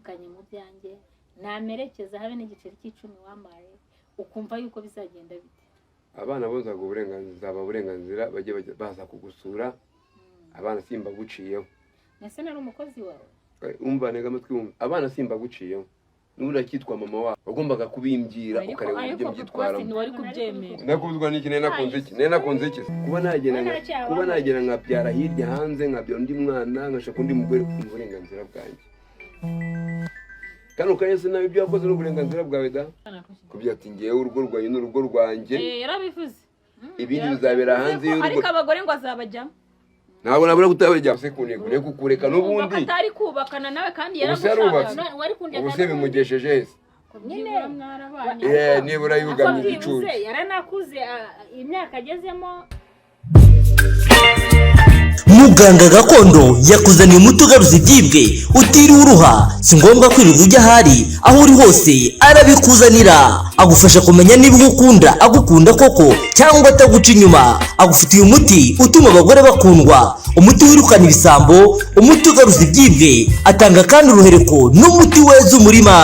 nkwirukanye mu byanjye namerekeza habe n'igiceri cy'icumi wamaye ukumva yuko bizagenda bite abana bozaga uburenganzira bajye baza kugusura abana simba guciyeho nese nari umukozi wawe umva nega amatwi wumva abana simba guciyeho nura kitwa mama wawe ugombaga kubimbwira ukareba uburyo byitwara wari kubyemera nakubuzwa n'iki nakunze iki kuba nagera nkabyara hirya hanze nkabyara undi mwana nkashaka undi mugore uburenganzira bwanjye kandi ukayese nawe ibyo wakoze n'uburenganzira bwawe da kubyo ati ngewe urugo rwanjye n'urugo rwanjye yarabivuze ibindi bizabera hanze y'urugo ariko abagore ngo azabajyamo ntabwo nabura kutabajya se kunegure kukureka n'ubundi atari kubakana nawe kandi yaragushaka wari kundeka ubuse bimugesheje hese nibura yugamye igicucu yaranakuze imyaka agezemo Muganga gakondo yakuzaniye umuti ugaruza ibyibwe utiriwe uruha si ngombwa kwirirwa ujya ahari aho uri hose arabikuzanira agufasha kumenya niba ukunda agukunda koko cyangwa ataguca inyuma agufitiye umuti utuma abagore bakundwa umuti wirukana ibisambo umuti ugaruza ibyibwe atanga kandi uruhereko n'umuti weza umurima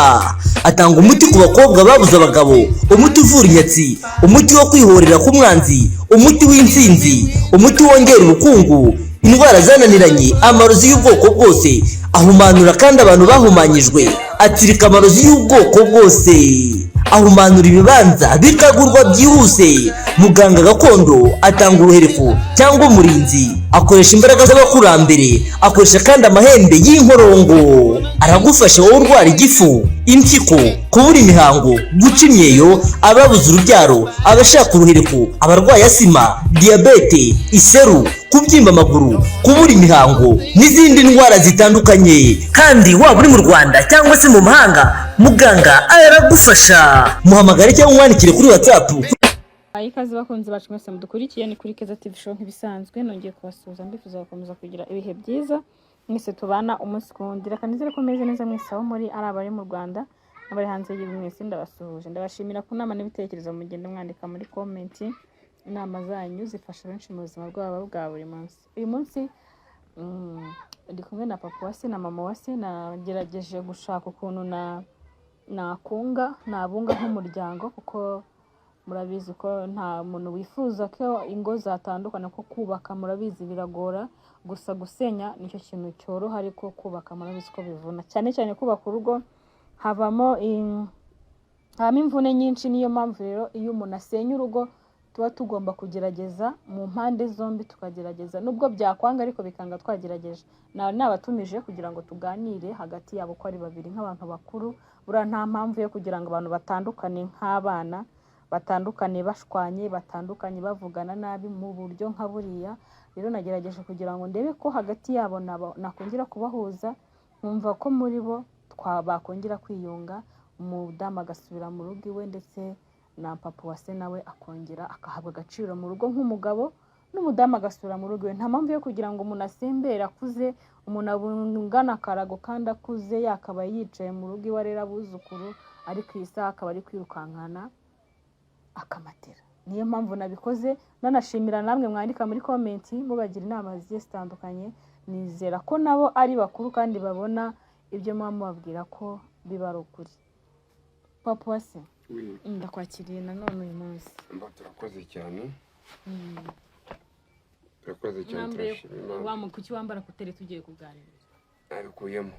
atanga umuti ku bakobwa babuze abagabo umuti uvura inyatsi umuti wo kwihorera ku mwanzi umuti w'intsinzi umuti wongera ubukungu indwara zananiranye amarozi y'ubwoko bwose ahumanura kandi abantu bahumanyijwe atsirika amarozi y'ubwoko bwose ahumanura ibibanza bikagurwa byihuse muganga gakondo atanga uruhereko cyangwa umurinzi akoresha imbaraga z'abakurambere akoresha kandi amahembe y'inkorongo aragufasha wowe urwara igifu impyiko kubura imihango guca imyeyo ababuze urubyaro abashaka uruhereko abarwaye asima diyabete iseru kubyimba amaguru kubura imihango n'izindi ndwara zitandukanye kandi waba uri mu Rwanda cyangwa se mu mahanga muganga aragufasha muhamagare cyangwa umwandikire kuri WhatsApp. Ikaze bakunzi bacu mwese mudukurikiye ni kuri Keza TV show nk'ibisanzwe nongeye kubasuhuza mbifuza gukomeza kugira ibihe byiza mwese tubana umunsi kundi reka nizere ko meze neza mwese aho muri ari abari mu Rwanda abari hanze y'igihugu mwese ndabasuhuje ndabashimira ku nama n'ibitekerezo mugenda mwandika muri comment inama zanyu zifasha benshi mu buzima bwabo bwa buri munsi uyu munsi ndi kumwe na papa wase na mama wase nagerageje gushaka ukuntu nabunga nk'umuryango kuko murabizi ko nta muntu wifuza ko ingo zatandukana ko kubaka murabizi biragora gusa gusenya nicyo kintu cyoroha ariko kubaka murabizi ko bivuna cyane cyane kubaka urugo habamo imvune nyinshi niyo mpamvu rero iyo umuntu asenya urugo tuba tugomba kugerageza mu mpande zombi tukagerageza nubwo byakwanga ariko bikanga twagerageje nabatumije kugira ngo tuganire hagati yabo ko ari babiri nk'abantu bakuru bura nta mpamvu yo kugira ngo abantu batandukane nk'abana batandukane bashwanye batandukanye bavugana nabi mu buryo nka buriya rero nagerageje kugira ngo ndebe ko hagati yabo nakongera kubahuza nkumva ko muri bo bakongera kwiyunga umudamu agasubira mu rugo iwe ndetse na papa wase nawe akongera akahabwa agaciro mu rugo nk'umugabo n'umudamu agasubira mu rugo iwe nta mpamvu yo kugira ngo umuntu asembere akuze umuntu abungana akarago kandi akuze yakaba yicaye mu rugo iwe arera abuzukuru ari ku isaha akaba ari kwirukankana akamatera niyo mpamvu nabikoze nanashimira namwe mwandika muri comment mubagira inama zigiye zitandukanye nizera ko nabo ari bakuru kandi babona ibyo mama mubabwira ko biba ari ukuri papa wase ndakwakiriye nanone uyu munsi turakoze cyane turashimira kuki wambara kuteri tugiye kuganira abikuyemo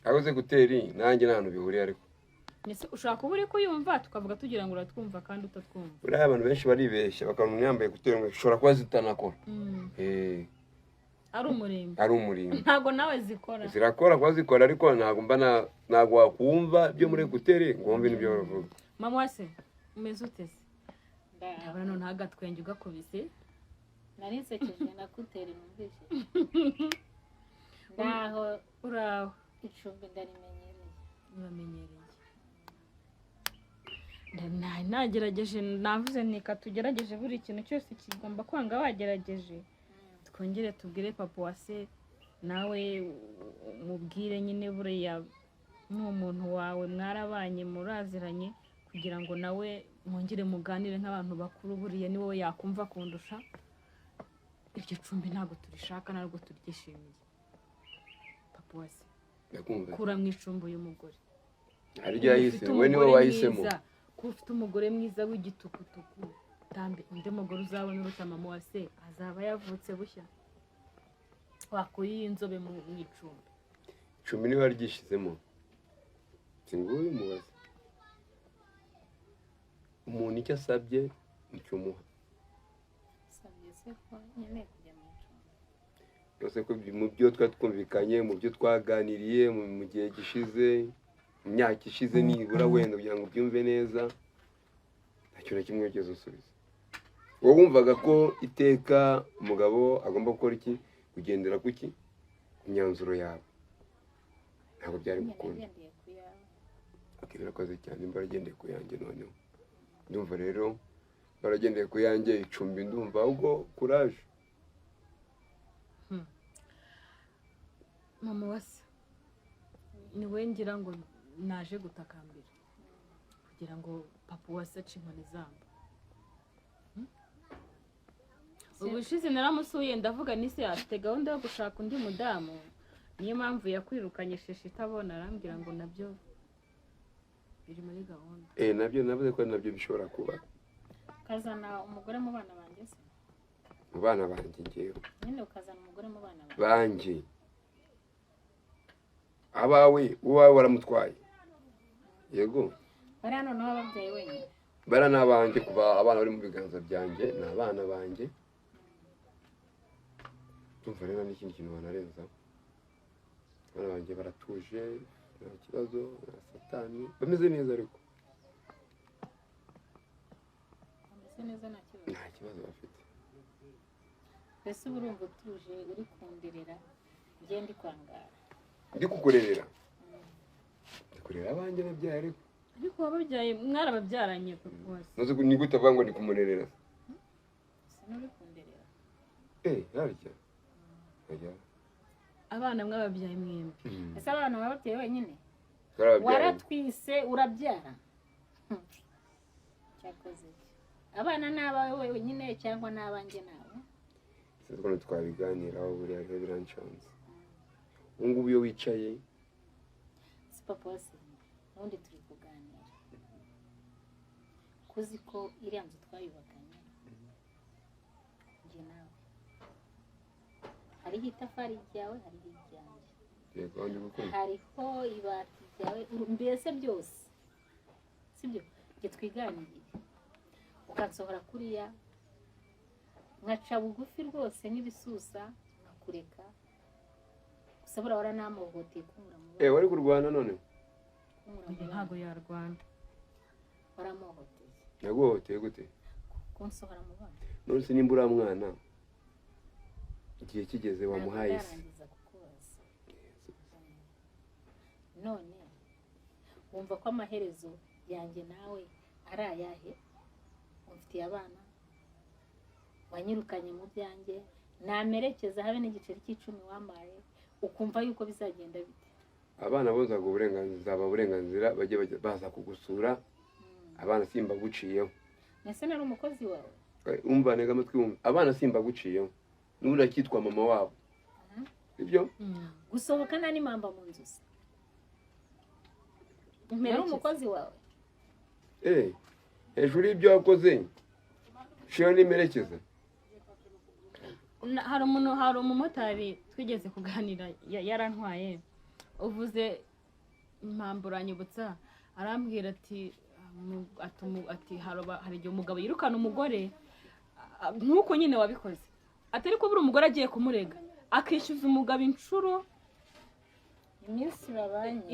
abuze guteri nanjye nta hantu bihuriye ariko nese ushaka kuba uri kuyumva tukavuga tugira ngo uratwumva kandi utatwumva buriya abantu benshi baribeshya bakabona umuntu yambaye guteri ngo ushobora kuba zitanakora ari umurimbo ntabwo nawe zirakora kuba zikora ariko ntabwo wakumva byo muri guteri ngo wumve n'ibyo bavuga mama wase umeze utese ndabona none agatwenge ugakubise nari nsekeje na kuteri numvise ngaho uraho icumbi ndarimenyereye uramenyereye nagerageje navuze nika tugerageje buri kintu cyose kigomba kwanga wagerageje twongere tubwire papa wase nawe mubwire nyine buriya n'umuntu wawe mwarabanye muraziranye kugira ngo nawe mwongere muganire nk'abantu bakuru buriya ni wowe yakumva kundusha iryo cumbi ntabwo turishaka ntabwo turyishimiye papa wase ndakumva kura mu icumbi uyu mugore hari ryo yahise we niwe wahisemo ko ufite umugore mwiza w'igitukutuku tambi undi mugore uzabona uruta mama wa se azaba yavutse bushya wakuye inzobe mu icumbi icumbi niwe waryishizemo singuye umubaza umuntu icyo asabye nicyo umuha sabye se ko nyine kujya mu icumbi yose ko mu byo twumvikanye mu byo twaganiriye mu gihe gishize mu myaka ishize nibura wenda kugira ngo ubyumve neza ntacyo na kimwe wigeze usubiza wowe wumvaga ko iteka umugabo agomba gukora iki kugendera ku ki ku myanzuro yawe ntabwo byari gukunda birakoze cyane imba baragendeye ku yanjye noneho ndumva rero baragendeye ku yanjye icumbi ndumva ahubwo kuraje mama wa se niwe ngira ngo naje gutakambira kugira ngo papa wa se ace inkoni zamba ubushize naramusuye ndavuga ni se afite gahunda yo gushaka undi mudamu niyo mpamvu yakwirukanye sheshe itabona arambwira ngo nabyo biri muri gahunda nabyo navuze ko nabyo bishobora kuba ukazana umugore mu bana banjye se mu bana banjye ngewe nyine ukazana umugore mu bana banjye abawe uwawe waramutwaye yego bari hano nawe ababyeyi wenyine bara n'abanjye kuva abana bari mu biganza byanjye ni abana banjye tumva rero n'ikindi kintu wanarenza abana banjye baratuje nta kibazo nta satani bameze neza ariko bameze neza nta kibazo bafite mbese uba urumva utuje uri kunderera njye ndi kwangara ndi kukurerera ndikurera abanjye nabyaye ariko wababyaye mwarababyaranye rwose nuzi ni gute avuga ngo ndi kumurerera sinuri kunderera harya abana mwababyaye mwembi ese abana bababyeyi wenyine Warabyaye. waratwise urabyara cyakoze abana ni abawe wenyine cyangwa ni abanjye nawe sinzi ko twabiganiraho buriya rero biranshanze ubu ngubu iyo wicaye si papa wase n'ubundi turi kuganira kuzi ko iriya nzu twayubakanye njye nawe hariho itafari ryawe hariho iryanjye yego ndi gukunda hariho ibati ryawe mbese byose sibyo njye twiganiriye ukansohora kuriya nkaca bugufi rwose nk'ibisusa nkakureka gusa buriya waranamuhoteye kunkura mu bana wari kurwana none ntabwo yarwana waramuhoteye naguhoteye gute kunsohora mu bana none se nimba uriya mwana igihe kigeze wamuhaye isi yarangiza kukubaza none wumva ko amaherezo yanjye nawe ari ayahe umfitiye abana wanyirukanye mu byanjye namerekeza habe n'igiceri cy'icumi wambaye ukumva yuko bizagenda bite abana bozaga uburenganzira bajye baza kugusura abana simba guciyeho nese nari umukozi wawe umva nega amatwi wumva abana simba guciyeho n'ubundi akitwa mama wabo sibyo gusohokana n'imamba mu nzu se nari umukozi wawe hejuru y'ibyo wakoze shiyo n'imerekeza hari umumotari twigeze kuganira yarantwaye uvuze impamvu uranyibutsa arambwira ati hari igihe umugabo yirukana umugore nk'uko nyine wabikoze atari ko buri umugore agiye kumurega akishyuza umugabo inshuro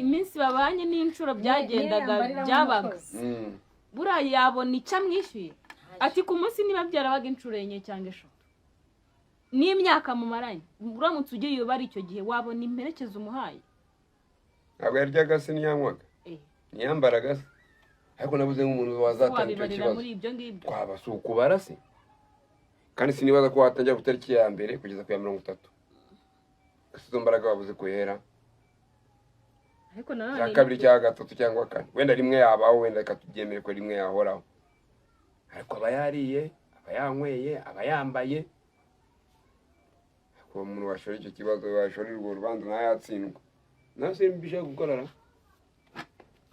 iminsi babanye n'inshuro byagendaga byabaga buriya yabona icyo amwishyuye ati ku munsi niba byarabaga inshuro enye cyangwa eshatu n'imyaka mumaranye uramutse ugiye ubara icyo gihe wabona imperekeza umuhaye ntabwo yaryaga se ntiyanywaga ntiyambaraga se ariko nabuze nk'umuntu wazatanga icyo kibazo twaba si ukubara se kandi sinibaza ko watangira ku itariki ya mbere kugeza ku ya 30 gusa izo mbaraga wabuze kuhera cya kabiri cya gatatu cyangwa kane wenda rimwe yabaho wenda reka tubyemere ko rimwe yahoraho ariko aba yariye aba yanyweye aba yambaye uwo muntu washora icyo kibazo washora urwo rubanza ntayatsindwa nase mbishaka gukorana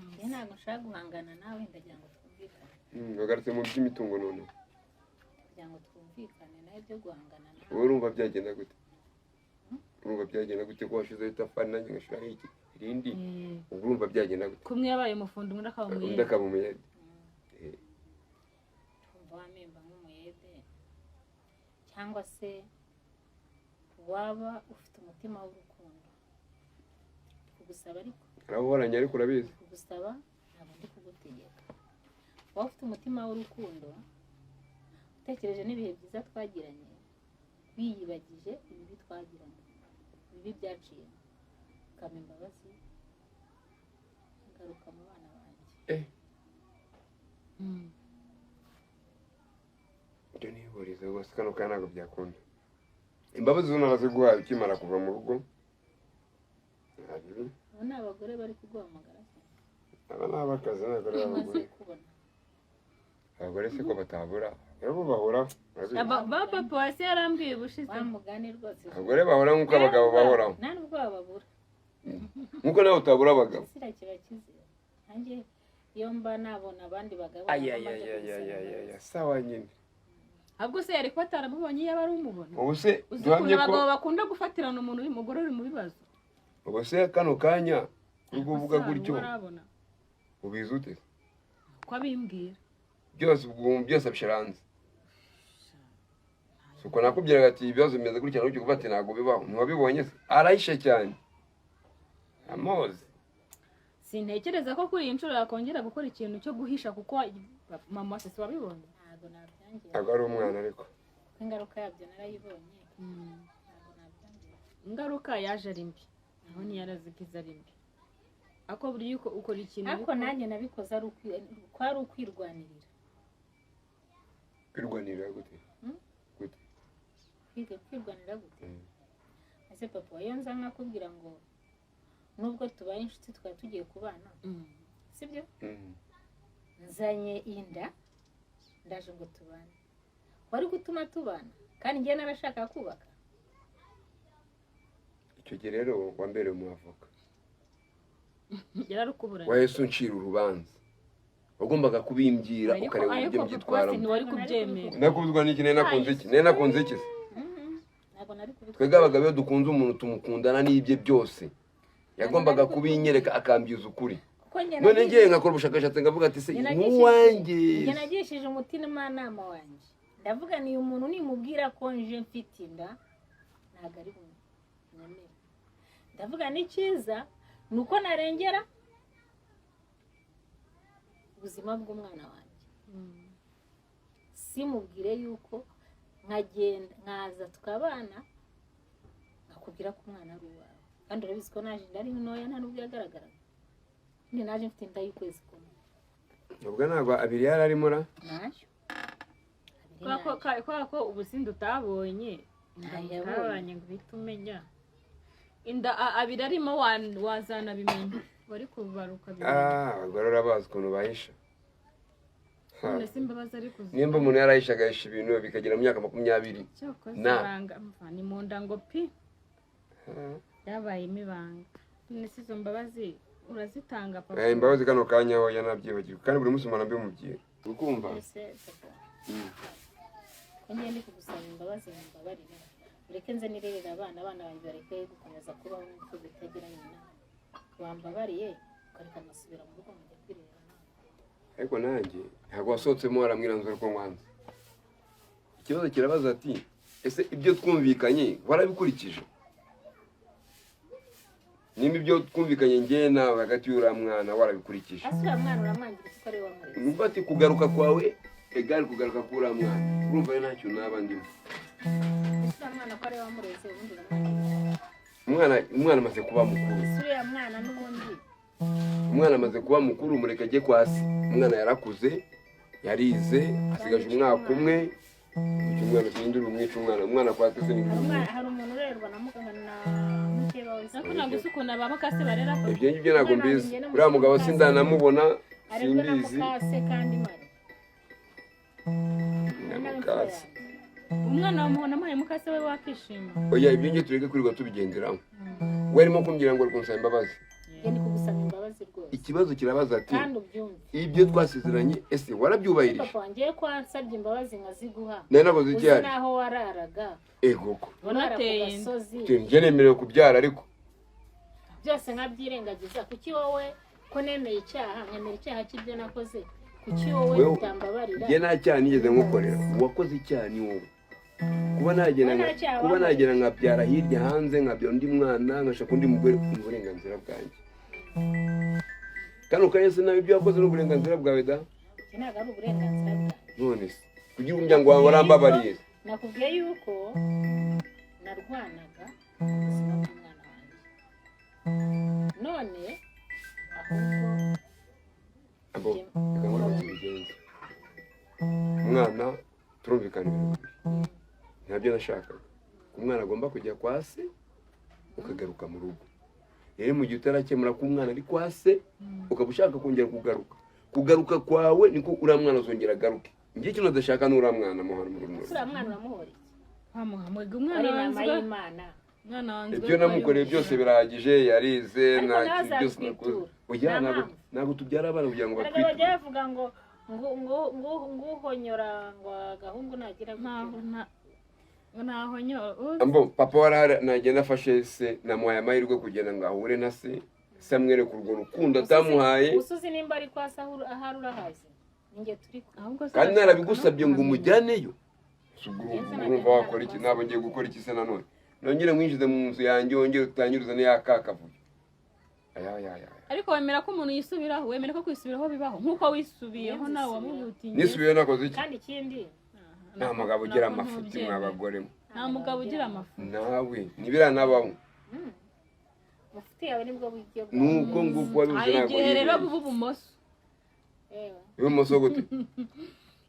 njye ntabwo nshaka guhangana nawe ndagira ngo twumvikane bagarutse mu by'imitungo none kugira ngo twumvikane nawe byo guhangana nawe wowe urumva byagenda gute urumva byagenda gute ko washizeho itafari nanjye ngashiraho iki irindi ubwo urumva byagenda gute kumwe yabaye umufundi undi akaba undi umuyede akaba umuyede umva wamemba nk'umuyede cyangwa se waba ufite umutima w'urukundo kugusaba ariko urabahoranye ariko urabizi kugusaba ntabwo ndi kugutegeka waba ufite umutima w'urukundo utekereje n'ibihe byiza twagiranye wiyibagije ibibi twagiranye ibibi byaciye ukaba imbabazi ngaruka mu bana banjye ibyo nihurize rwose kano kanya ntabwo byakunda imbabazi zo naraziguhaye ukimara kuva mu rugo abo ni abagore bari kuguhamagara aba ni abakazi n'abagore b'abagore abagore se ko batabura rero bahoraho ba papa wase yarambwiye ubushize wa mugani rwose abagore bahora nk'uko abagabo bahoraho nta nubwo bababura nk'uko nawe utabura abagabo kiriya kiba kizira nanjye iyo mba nabona abandi bagabo ayayayayayaya sawa nyine ahubwo se yari kuba ataramubonye iyo aba ari umubona ubu se uzi duhamye ukuntu ko abagabo bakunda gufatirana umuntu w'umugore uri mu bibazo ubu se kano kanya uri kuvuga Gusa gutyo ntiwarabona. ubizi ute ko abimbwira byose ubwo byose abishiranze suko nakubwiraga ati ibibazo bimeze gutya n'uburyo kuva ati ntabwo bibaho ntiwabibonye se arahishe cyane amozi sintekereza ko kuri iyi nshuro yakongera gukora ikintu cyo guhisha kuko mama se wabibonye ntabwo nabyangira ntabwo ari umwana ariko kuko ingaruka yabyo narayibonye ntabwo nabyangira ingaruka yaje ari mbi naho ntiyarazigize ari mbi ako buri yuko ukora ikintu ariko nanjye nabikoze ari ukwirwanirira kwirwanirira gute gute kwirwanira gute ese papa iyo nza nkakubwira ngo nubwo tubaye inshuti twari tugiye kubana sibyo nzanye inda ndaje ngo tubane wari gutuma tubana kandi njye narashaka kubaka icyo gihe rero wambereye umuavoka yararukuburanye wahise uncira urubanza wagombaga kubimbwira ukareba uburyo mbyitwaramo ntiwari kubyemera nakubwirwa n'iki nari nakunze iki nari nakunze iki se ntabwo nari kubikora twebwe abagabo iyo dukunze umuntu tumukundana n'ibye byose yagombaga kubinyereka akambyiza ukuri none ngiye ngakora ubushakashatsi ngavuga ati se n'uwanjye njye nagishije umutimanama wanjye ndavuga ni umuntu nimubwira ko nje mfite inda ntabwo ari bunyemere ndavuga ni cyiza ni uko narengera ubuzima bw'umwana wanjye simubwire yuko nkagenda nkaza tukabana nkakubwira ko umwana ari uwawe kandi urabizi ko naje inda ari ntoya nta n'ubwo yagaragaraga ndi naje mfite inda y'ukwezi kumwe ubwo ntabwo abiri yari arimo ra ntacyo kubera ko ubusinde utabonye ntabonye ngo uhite umenya inda abiri arimo wazanabimenya wari kubaruka abagore urabazi ukuntu bahisha none se imbabazi ari kuziba nimba umuntu yarahisha agahisha ibintu bikagera mu myaka 20 ni mu nda ngo pi yabayemo ibanga none se izo mbabazi urazitanga papa imbabazi kano kanya aho yanabyibagiwe kandi buri munsi umuntu ambimubwira ukumva ko njye ndi kugusaba imbabazi mumbabarire ureke nze nirerera abana banjye bareke gukomeza kubaho nk'uko bitagira nyina wambabariye ukareka amasubira mu rugo mujya kwirera ariko nanjye ntabwo wasohotsemo waramwiranzura ko mwanze ikibazo kirabaza ati ese ibyo twumvikanye warabikurikije nimba ibyo twumvikanye njye nawe hagati y'uriya mwana warabikurikije hasi uriya mwana uramwangira kuko ari we wamureze numva ati kugaruka kwawe egari kugaruka k'uriya mwana urumva rero ntacyo naba ndimo uriya mwana ko ari we wamureze ubundi uramwangira umwana amaze kuba mukuru uriya mwana n'ubundi umwana amaze kuba mukuru mureka ajye kwasi umwana yarakuze yarize asigaje umwaka umwe umwana sindira umwica umwana kwateze ni hari umuntu urerwa na mukeba we ariko ntabwo uzi ukuntu abamukase barera ibyo ngibyo ntabwo mbizi uriya mugabo sindanamubona simbizi mukase kandi mari mukase umwana wamubona amaye mukase we wakishima oya ibyo ngibyo tureke kurirwa tubigenderaho warimo kumbwira ngo rwonsaba imbabazi. njye ndi kugusaba imbabazi rwose Ikibazo kirabaza ati kandi ubyumve ibyo twasezeranye ese warabyubahirije? papa wanjye ko wansabye imbabazi nkaziguha nari nakoze uzi icyari naho wararaga koko warara ku Unateye gasozi njye nemerewe kubyara ariko byose nkabyirengagiza kuki wowe ko nemeye icyaha nkemera icyaha cy'ibyo nakoze kuki wowe Wewe- utambabarira njye nta cyaha nigeze nkukorera, uwakoze icyaha ni wowe. kuba nagera nkabyara hirya hanze nkabyara undi mwana nkashaka undi mugore ni uburenganzira bwanjye. Kano kanya se nawe ibyo wakoze ni uburenganzira bwawe da? iki ntabwo ari uburenganzira bwawe None se kugira umuryango wawe warambabariye? nakubwiye yuko narwanaga ubuzima bw'umwana wanjye none ahubwo Abo reka nkora ubigenze. Umwana turumvikana ibintu bibiri. Ntabyo nashakaga. Umwana agomba kujya kwa se ukagaruka mu rugo. Rero mu gihe utarakemura ko umwana ari kwa se ukaba ushaka kongera kugaruka kwawe niko uriya mwana azongera agaruke. Njye ikintu adashaka ni uriya mwana muhana mu rugo. uriya mwana uramuhora iki Mwega ari umwana inama wanzwe y'imana umwana wanzwe Ibyo namukoreye byose birahagije, yarize Ariko nta nawe kintu byose nakoze. azabitwitura. Oya Nta mpamvu. ntabwo tubyara abana kugira ngo erega bajya batwite. bavuga ngo nguhonyora ngo agahungu nagira ntaho nyoro Ambo papa warahari nagenda afashe se namuhaye amahirwe kugenda ngo ahure na se. Se amwereka urwo rukundo atamuhaye. usuzi nimba ari kwa sahura ahari urahazi ninjye turi kumwe ahubwo Kandi narabigusabye ngo umujyaneyo. Urumva wakora iki? Ntabwo ngiye gukora iki se nanone? Nongere mwinjize mu nzu yanjye wongere utanyuruza n'iya kakavuye. Aya. ariko wemera ko umuntu yisubiraho, wemera ko kwisubiraho bibaho nk'uko wisubiyeho nawe wamubutiye Nisubiye nakoze iki? kandi ikindi Nta mugabo ugira amafuti mw'abagore mwe. nta mugabo ugira amafu Nawe nibiranabaho. mufite yawe nibwo buryo Nuko nguko wabivuze hari ntabwo igihe rero yibeshye. buba ubumoso ewe Ibumoso gute?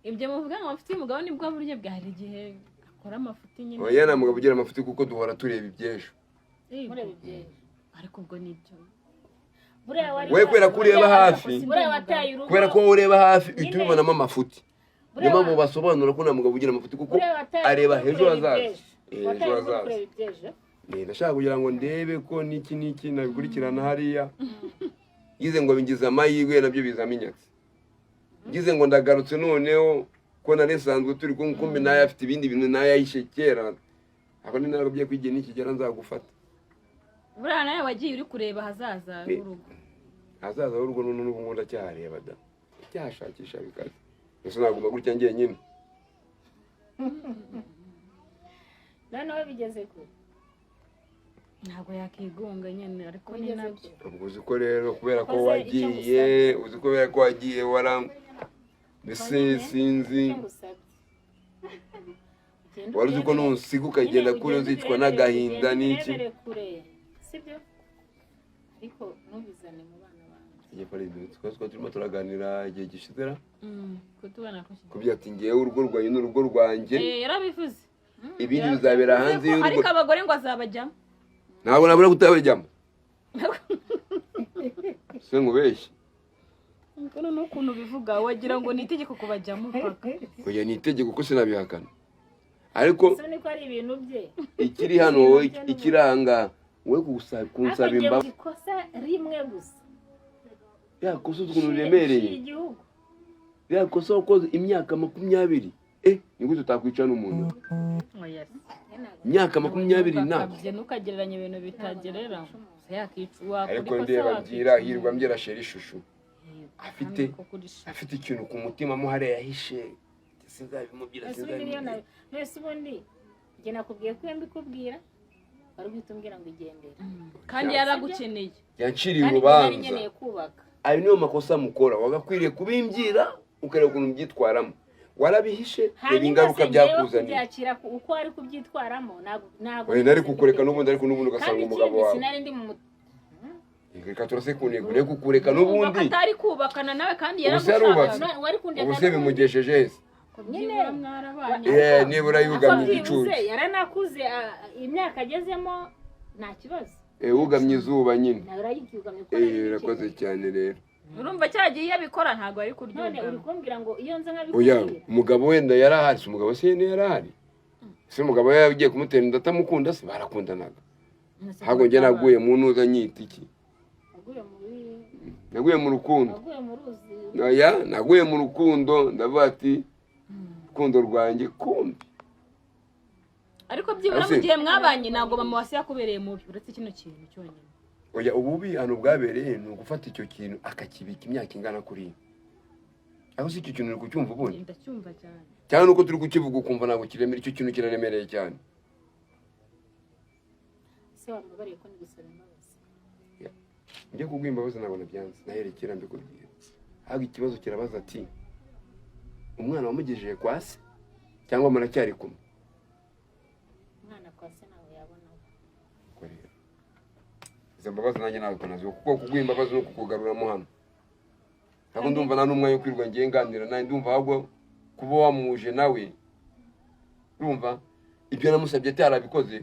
ibyo muvuga ngo amafuti y'umugabo nibwo buryo bwa hari igihe akora amafuti nyine Oya nta mugabo ugira amafuti kuko duhora tureba iby'ejo. Yego. mureba ibyejo ariko ubwo nibyo buriya wari Wowe kubera ko ureba hafi, buriya wataye urugo kubera ko wowe ureba hafi uhita Nyine. ubibonamo amafuti. Niyo mpamvu basobanura ko nta mugabo ugira amafuti kuko buriya wataye areba urugo ejo kureba hazaza. ibyejo. Ejo wataye urugo hazaza. kureba ibyejo Ndashaka kugira ngo ndebe ko niki nabikurikirana hariya. Ngize ngo bingize amahirwe nabyo bizamo inyatsi. Ngize ngo ndagarutse noneho ko nari nsanzwe turi kumbe nayo afite ibindi bintu nayo yahishe kera. Ako ni narabye kwigiye nikigera nzagufata. buriya nawe wagiye uri kureba ahazaza h'urugo Hazaza w'urugo n'ubu ngo ndacyahareba da. Cyashakisha bikaze. Ese naguma gutya ngiye nyine. noneho bigeze kure ntabwo yakigunga nyine ariko ni bigeze nabyo kure Ubwo uzi ko rero kubera ko Wakoze icyo wagiye, uzi ko kubera ko wagiye mbese sinzi. icyo ngusabye Ugende Wari uzi ko ugendere- nunsiga ukagenda nyine kure ugende uzicwa urebere- n'agahinda ugende n'iki. urebere kure sibyo ariko ntubizane mu bana banjye Igihe pari twari turimo turaganira igihe gishizera kutubona ko kubyo ati ngewe urugo rwanjye n'urugo rwanjye yarabivuze ibindi bizabera hanze y'urugo. ariko abagore ngo azabajyamo Ntabwo nabura kutabajyamo. Se nkubeshye. Kono n'ukuntu bivuga wagira ngo ni itegeko kubajyamo paka Oya ni itegeko ko sinabihakana. Ariko ese niko ari ibintu bye ikiri hano wowe ikiranga wowe kunsaba ariko imbabazi. ikosa rimwe gusa Yakoze ukuntu uremereye. igihugu Yakoze wakoze imyaka 20. Ni gute utakwica n'umuntu? oya Imyaka 20 na. ntukagereranya ibintu bitagerera yakica Ariko wakora ndeba ikosa bwira hirwa mbyera sheri ishusho. Afite afite ikintu ku mutima mo hare yahishe. Sinzabimubwira ese ubundi njye nakubwiye ko mbikubwira wari guhita umbwira ngo igendere kandi yaragukeneye Yanciriye kandi nari urubanza. nkeneye kubaka Ayo niyo makosa mukora wagakwiriye kubimbwira ukareba ukuntu byitwaramo. Warabihishe reba ingaruka byakuzaniye. kubyakira uko ari kubyitwaramo ntabwo Oya nari kukureka n'ubundi ariko n'ubundi ugasanga umugabo wawe. sinari ndi mu Reka turase kunego reka kukureka n'ubundi. atari kubakana nawe kandi Ubuse yarubatse. No, wari kundeka Ubuse bimugesheje hese. nyine mwarabanye Nibura yugamye igicucu. yaranakuze imyaka agezemo nta kibazo Ugamye izuba nyine. nawe urayibyugamye ko Urakoze cyane rero. urumva cyagiye yabikora ntabwo ari none kuryumva uri kumbwira ngo iyo nza Oya nkabikubwira umugabo wenda yarahari, umugabo se yari yarahari. Se umugabo yagiye kumutera inda atamukunda se barakundanaga. ahubwo njye naguye mu ntuza nyita iki naguye mu rukundo naguye mu rukundo ndavuga ati urukundo rwanjye kumbi ariko byibura mu gihe mwabanye ntabwo mama wasi yakubereye mubi uretse kino kintu cyonyine oya ububi hano bwabereye ni ugufata icyo kintu akakibika imyaka ingana kuri aho si icyo kintu uri kucyumva ubundi ndacyumva cyane cyane nuko turi kukivuga ukumva ntabwo kiremera icyo kintu kiraremereye cyane se wamubariye ko nigusaba imbabazi njye kubwira imbabazi ntabwo nabyanze naherekera mbikubwira ahubwo ikibazo kirabaza ati umwana wamugejeje kwa se cyangwa muracyari kumwe umwana kwa se nawe yabona izo mbabazi nanjye ntabwo nazo kuko kuguha imbabazi no kukugaruramo hano ntabwo ndumva nta n'umwanya wo kwirirwa ngiye nganira nawe ndumva ahubwo kuba wamuje nawe urumva ibyo namusabye atarabikoze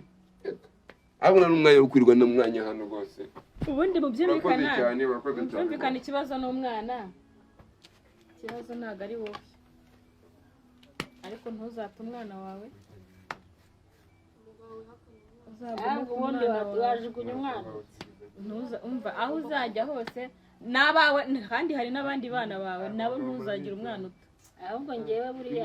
ahubwo nta n'umwanya wo kwirirwa n'umwanya hano rwose ubundi mubyumvikana ikibazo n'umwana ikibazo ntabwo ari wowe ariko ntuzate umwana wawe ubundi wajugunya umwana umva aho uzajya hose n'abawe kandi hari n'abandi bana bawe nabo ntuzagira umwana uta ahubwo ngewe buriya